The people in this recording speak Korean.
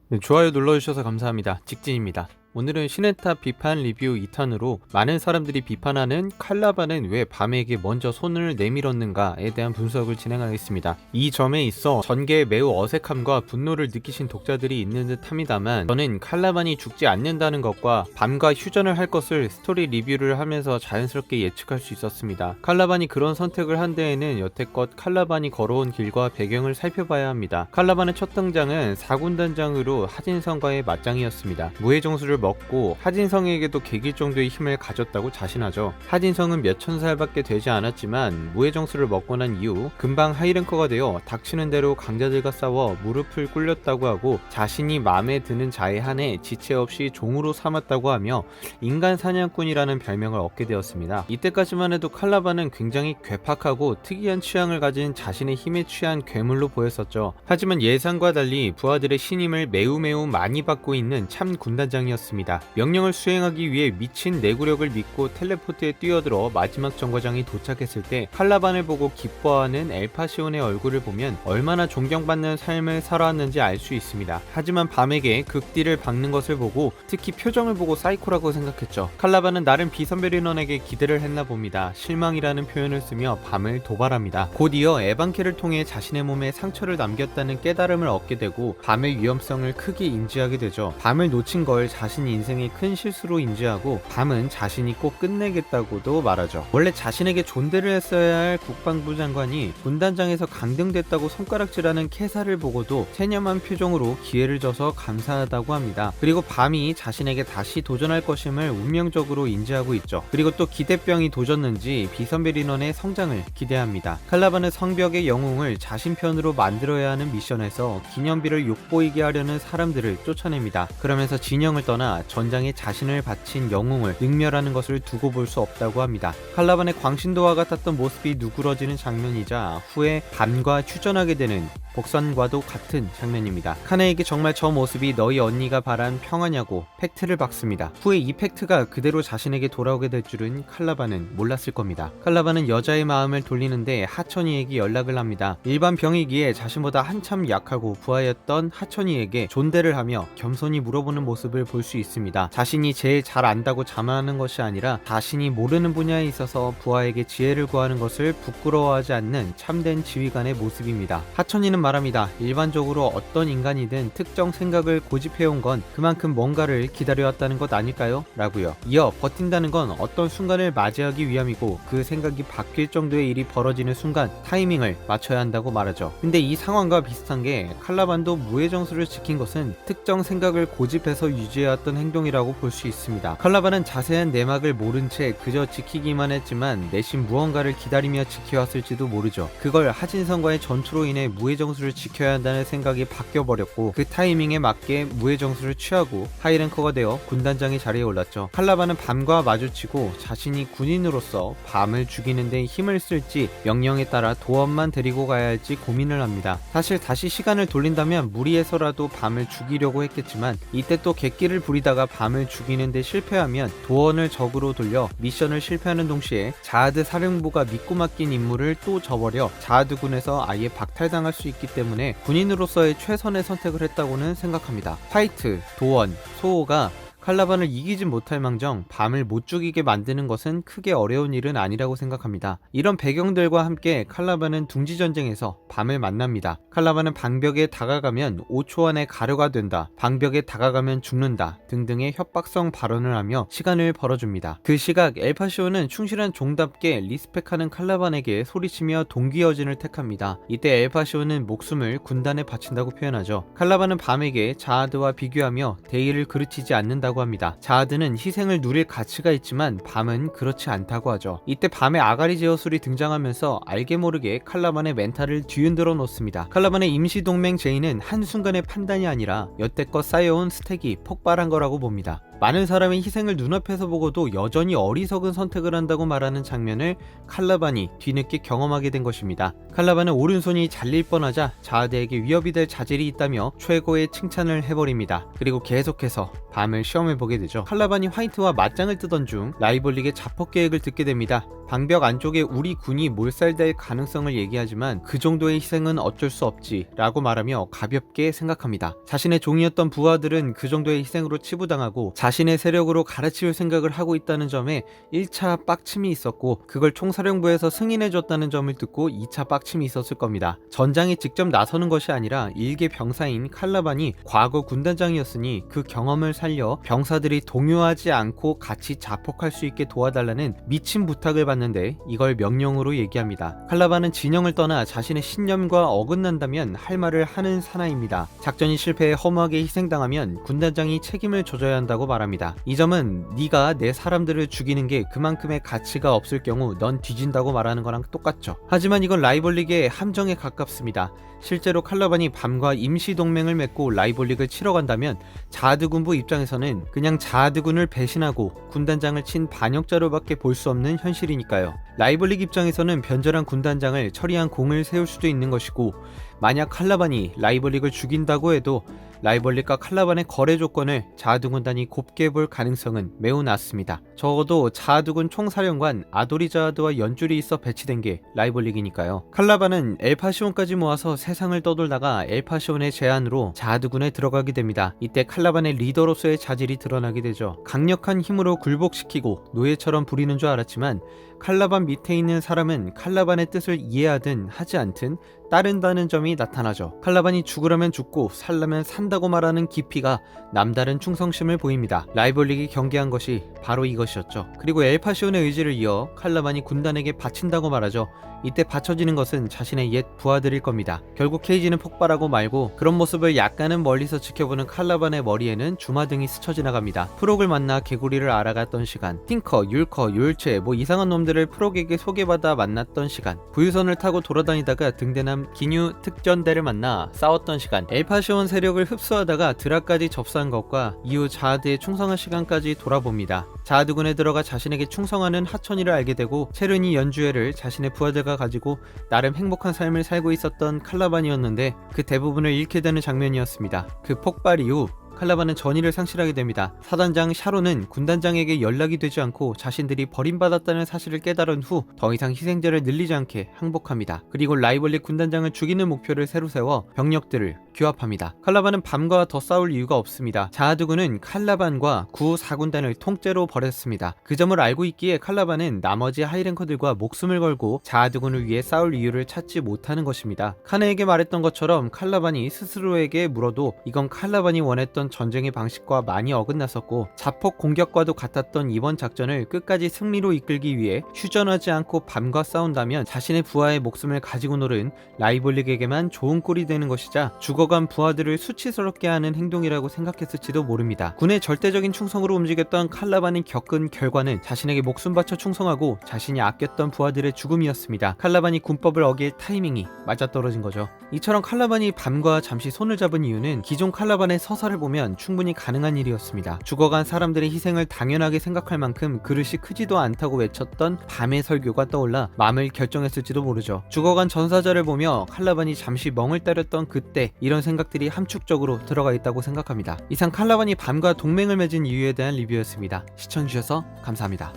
네, 좋아요 눌러주셔서 감사합니다. 직진입니다. 오늘은 시네탑 비판 리뷰 2탄으로 많은 사람들이 비판하는 칼라반은 왜 밤에게 먼저 손을 내밀었는가에 대한 분석을 진행하겠습니다. 이 점에 있어 전개에 매우 어색함과 분노를 느끼신 독자들이 있는 듯 합니다만, 저는 칼라반이 죽지 않는다는 것과 밤과 휴전을 할 것을 스토리 리뷰를 하면서 자연스럽게 예측할 수 있었습니다. 칼라반이 그런 선택을 한 데에는 여태껏 칼라반이 걸어온 길과 배경을 살펴봐야 합니다. 칼라반의 첫 등장은 4군단장으로 하진성과의 맞짱이었습니다. 무해정수를 먹고 하진성에게도 개길 정도의 힘을 가졌다고 자신하죠. 하진성은 몇천 살밖에 되지 않았지만 무해정수를 먹고 난 이후 금방 하이랭커가 되어 닥치는 대로 강자들과 싸워 무릎을 꿇렸다고 하고, 자신이 마음에 드는 자에 한해 지체 없이 종으로 삼았다고 하며 인간 사냥꾼이라는 별명을 얻게 되었습니다. 이때까지만 해도 칼라반은 굉장히 괴팍하고 특이한 취향을 가진 자신의 힘에 취한 괴물로 보였었죠. 하지만 예상과 달리 부하들의 신임을 매우 많이 받고 있는 참 군단장이었습니다. 명령을 수행하기 위해 미친 내구력을 믿고 텔레포트에 뛰어들어 마지막 정거장이 도착했을 때 칼라반을 보고 기뻐하는 엘파시온의 얼굴을 보면 얼마나 존경받는 삶을 살아왔는지 알 수 있습니다. 하지만 밤에게 극딜을 박는 것을 보고, 특히 표정을 보고 사이코라고 생각했죠. 칼라반은 나름 비선별인원에게 기대를 했나 봅니다. 실망이라는 표현을 쓰며 밤을 도발합니다. 곧이어 에반케를 통해 자신의 몸에 상처를 남겼다는 깨달음을 얻게 되고 밤의 위험성을 크게 인지하게 되죠. 밤을 놓친 걸 자신 인생의 큰 실수로 인지하고 밤은 자신이 꼭 끝내겠다고도 말하죠. 원래 자신에게 존대를 했어야 할 국방부 장관이 군단장에서 강등됐다고 손가락질하는 캐사를 보고도 체념한 표정으로 기회를 줘서 감사하다고 합니다. 그리고 밤이 자신에게 다시 도전할 것임을 운명적으로 인지하고 있죠. 그리고 또 기대병이 도졌는지 비선별 인원의 성장을 기대합니다. 칼라반은 성벽의 영웅을 자신 편으로 만들어야 하는 미션에서 기념비를 욕보이게 하려는 사람들을 쫓아냅니다. 그러면서 진영을 떠나 전장에 자신을 바친 영웅을 능멸하는 것을 두고 볼 수 없다고 합니다. 칼라반의 광신도와 같았던 모습이 누그러지는 장면이자 후에 밤과 휴전하게 되는 복선과도 같은 장면입니다. 카네에게 정말 저 모습이 너희 언니가 바란 평화냐고 팩트를 박습니다. 후에 이 팩트가 그대로 자신에게 돌아오게 될 줄은 칼라반은 몰랐을 겁니다. 칼라반은 여자의 마음을 돌리는데 하천이에게 연락을 합니다. 일반 병이기에 자신보다 한참 약하고 부하였던 하천이에게 존대를 하며 겸손히 물어보는 모습을 볼 수 있습니다. 자신이 제일 잘 안다고 자만하는 것이 아니라 자신이 모르는 분야에 있어서 부하에게 지혜를 구하는 것을 부끄러워하지 않는 참된 지휘관의 모습입니다. 하천이는 말합니다. 일반적으로 어떤 인간이든 특정 생각을 고집해온 건 그만큼 뭔가를 기다려왔다는 것 아닐까요? 라고요. 이어 버틴다는 건 어떤 순간을 맞이하기 위함이고, 그 생각이 바뀔 정도의 일이 벌어지는 순간 타이밍을 맞춰야 한다고 말하죠. 근데 이 상황과 비슷한 게 칼라반도 무해정수를 지킨 것은 특정 생각을 고집해서 유지해왔던 행동이라고 볼 수 있습니다. 칼라반은 자세한 내막을 모른 채 그저 지키기만 했지만 내심 무언가를 기다리며 지켜왔을지도 모르죠. 그걸 하진성과의 전투로 인해 무해정수를 지켜야 한다는 생각이 바뀌어버렸고, 그 타이밍에 맞게 무해정수를 취하고 하이랭커가 되어 군단장의 자리에 올랐죠. 칼라반은 밤과 마주치고 자신이 군인으로서 밤을 죽이는 데 힘을 쓸지 명령에 따라 도원만 데리고 가야 할지 고민을 합니다. 사실 다시 시간을 돌린다면 무리해서라도 밤을 죽이려고 했겠지만, 이때 또 객기를 부리다가 밤을 죽이는 데 실패하면 도원을 적으로 돌려 미션을 실패하는 동시에 자하드 사령부가 믿고 맡긴 임무를 또 저버려 자하드군에서 아예 박탈당할 수 있기 때문에 군인으로서의 최선의 선택을 했다고는 생각합니다. 파이트, 도원, 소호가 칼라반을 이기진 못할 망정 밤을 못 죽이게 만드는 것은 크게 어려운 일은 아니라고 생각합니다. 이런 배경들과 함께 칼라반은 둥지전쟁에서 밤을 만납니다. 칼라반은 방벽에 다가가면 5초 안에 가루가 된다, 방벽에 다가가면 죽는다 등등의 협박성 발언을 하며 시간을 벌어줍니다. 그 시각 엘파시오는 충실한 종답게 리스펙하는 칼라반에게 소리치며 동기여진을 택합니다. 이때 엘파시오는 목숨을 군단에 바친다고 표현하죠. 칼라반은 밤에게 자하드와 비교하며 대의를 그르치지 않는다고 합니다. 자하드는 희생을 누릴 가치가 있지만 밤은 그렇지 않다고 하죠. 이때 밤에 아가리 제어술이 등장하면서 알게 모르게 칼라반의 멘탈을 뒤흔들어 놓습니다. 칼라반의 임시동맹 제의는 한순간의 판단이 아니라 여태껏 쌓여온 스택이 폭발한 거라고 봅니다. 많은 사람의 희생을 눈앞에서 보고도 여전히 어리석은 선택을 한다고 말하는 장면을 칼라반이 뒤늦게 경험하게 된 것입니다. 칼라반은 오른손이 잘릴 뻔하자 자아드에게 위협이 될 자질이 있다며 최고의 칭찬을 해버립니다. 그리고 계속해서 밤을 시험해보게 되죠. 칼라반이 화이트와 맞짱을 뜨던 중 라이벌릭의 자폭 계획을 듣게 됩니다. 방벽 안쪽에 우리 군이 몰살될 가능성을 얘기하지만 그 정도의 희생은 어쩔 수 없지 라고 말하며 가볍게 생각합니다. 자신의 종이었던 부하들은 그 정도의 희생으로 치부당하고 자신의 세력으로 갈아치울 생각을 하고 있다는 점에 1차 빡침이 있었고, 그걸 총사령부에서 승인해줬다는 점을 듣고 2차 빡침이 있었을 겁니다. 전장에 직접 나서는 것이 아니라 일개 병사인 칼라반이 과거 군단장이었으니 그 경험을 살려 병사들이 동요하지 않고 같이 자폭할 수 있게 도와달라는 미친 부탁을 받는데 이걸 명령으로 얘기합니다. 칼라반은 진영을 떠나 자신의 신념과 어긋난다면 할 말을 하는 사나이입니다. 작전이 실패해 허무하게 희생당하면 군단장이 책임을 져줘야 한다고 말합니다. 이 점은 네가 내 사람들을 죽이는 게 그만큼의 가치가 없을 경우 넌 뒤진다고 말하는 거랑 똑같죠. 하지만 이건 라이벌릭의 함정에 가깝습니다. 실제로 칼라반이 밤과 임시동맹을 맺고 라이벌릭을 치러 간다면 자아드 군부 입장에서는 그냥 자아드군을 배신하고 군단장을 친 반역자로밖에 볼 수 없는 현실이니까요. 라이벌릭 입장에서는 변절한 군단장을 처리한 공을 세울 수도 있는 것이고, 만약 칼라반이 라이벌릭을 죽인다고 해도 라이벌릭과 칼라반의 거래 조건을 자아드 군단이 곱게 볼 가능성은 매우 낮습니다. 적어도 자아드군 총사령관 아도리자아드와 연줄이 있어 배치된 게 라이벌릭이니까요. 칼라반은 엘파시온까지 모아서 세상을 떠돌다가 엘파시온의 제안으로 자아드군에 들어가게 됩니다. 이때 칼라반의 리더로서의 자질이 드러나게 되죠. 강력한 힘으로 굴복시키고 노예처럼 부리는 줄 알았지만 칼라반 밑에 있는 사람은 칼라반의 뜻을 이해하든 하지 않든 따른다는 점이 나타나죠. 칼라반이 죽으려면 죽고 살려면 산다고 말하는 깊이가 남다른 충성심을 보입니다. 라이벌릭이 경계한 것이 바로 이것이었죠. 그리고 엘파시온의 의지를 이어 칼라반이 군단에게 바친다고 말하죠. 이때 바쳐지는 것은 자신의 옛 부하들일 겁니다. 결국 케이지는 폭발하고 말고 그런 모습을 약간은 멀리서 지켜보는 칼라반의 머리에는 주마등이 스쳐 지나갑니다. 프록을 만나 개구리를 알아갔던 시간, 틴커, 율커, 율체 이상한 놈들을 프록에게 소개받아 만났던 시간, 부유선을 타고 돌아다니다가 등대남 기뉴 특전대를 만나 싸웠던 시간, 엘파시온 세력을 흡수하다가 드라까지 접수한 것과 이후 자아드에 충성한 시간까지 돌아봅니다. 자아드군에 들어가 자신에게 충성하는 하천이를 알게 되고 체르니 연주회를 자신의 부하들과 가지고 나름 행복한 삶을 살고 있었던 칼라반이었는데 그 대부분을 잃게 되는 장면이었습니다. 그 폭발 이후 칼라반은 전의를 상실하게 됩니다. 사단장 샤론은 군단장에게 연락이 되지 않고 자신들이 버림받았다는 사실을 깨달은 후 더 이상 희생자를 늘리지 않게 항복합니다. 그리고 라이벌릭 군단장을 죽이는 목표를 새로 세워 병력들을 규합합니다. 칼라반은 밤과 더 싸울 이유가 없습니다. 자아드군은 칼라반과 구 4군단을 통째로 버렸습니다. 그 점을 알고 있기에 칼라반은 나머지 하이랭커들과 목숨을 걸고 자아드군을 위해 싸울 이유를 찾지 못하는 것입니다. 카네에게 말했던 것처럼 칼라반이 스스로에게 물어도 이건 칼라반이 원했던 전쟁의 방식과 많이 어긋났었고 자폭 공격과도 같았던 이번 작전을 끝까지 승리로 이끌기 위해 휴전하지 않고 밤과 싸운다면 자신의 부하의 목숨을 가지고 노른 라이벌릭에게만 좋은 꼴이 되는 것이자 죽어간 부하들을 수치스럽게 하는 행동이라고 생각했을지도 모릅니다. 군의 절대적인 충성으로 움직였던 칼라반이 겪은 결과는 자신에게 목숨 바쳐 충성하고 자신이 아꼈던 부하들의 죽음이었습니다. 칼라반이 군법을 어길 타이밍이 맞아떨어진 거죠. 이처럼 칼라반이 밤과 잠시 손을 잡은 이유는 기존 칼라반의 서사를 보면 충분히 가능한 일이었습니다. 죽어간 사람들의 희생을 당연하게 생각할 만큼 그릇이 크지도 않다고 외쳤던 밤의 설교가 떠올라 마음을 결정했을지도 모르죠. 죽어간 전사자를 보며 칼라반이 잠시 멍을 때렸던 그때 이런 생각들이 함축적으로 들어가 있다고 생각합니다. 이상 칼라반이 밤과 동맹을 맺은 이유에 대한 리뷰였습니다. 시청해주셔서 감사합니다.